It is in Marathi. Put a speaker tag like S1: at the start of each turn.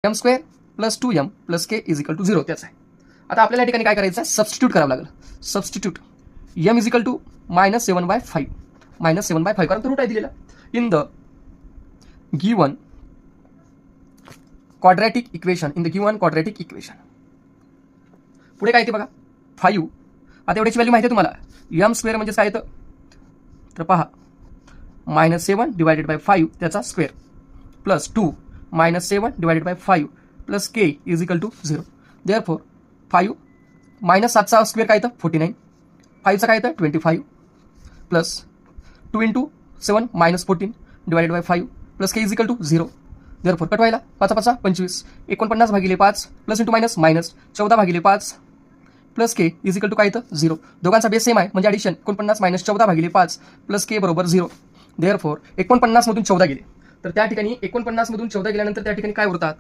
S1: M square plus 2m plus K is equal to 0 त्याच आहे. आता आपल्याला या ठिकाणी काय करायचं आहे, सबस्टिट्यूट करावं लागेल. Substitute m is equal to -7/5 -7/5 कारण तो रूट आहे दिलेला in the given quadratic equation. पुढे काय येते बघा 5. आता एवढ्याची व्हॅल्यू माहिती आहे तुम्हाला. एम स्क्वेअर म्हणजे काय येतं तर पहा -7/5 त्याचा square plus 2 -7/5 plus K is equal to 0. Therefore 5 -7चा स्क्वेअर काय येतं 49, 5चा काय येतं 25 plus 2 × 7 -14/5 plus K is equal to 0. Therefore cut व्हायला 5 5 25 49/5 plus into minus 14/5 plus K is equal to काय येतं 0. दोघांचा बेस सेम आहे म्हणजे ॲडिशन 49 - 14/5 प्लस के बरोबर 0. देअरफॉर 49 मधून 14 गेले तर त्या ठिकाणी 49 मधून 14 गेल्यानंतर त्या ठिकाणी काय उरतात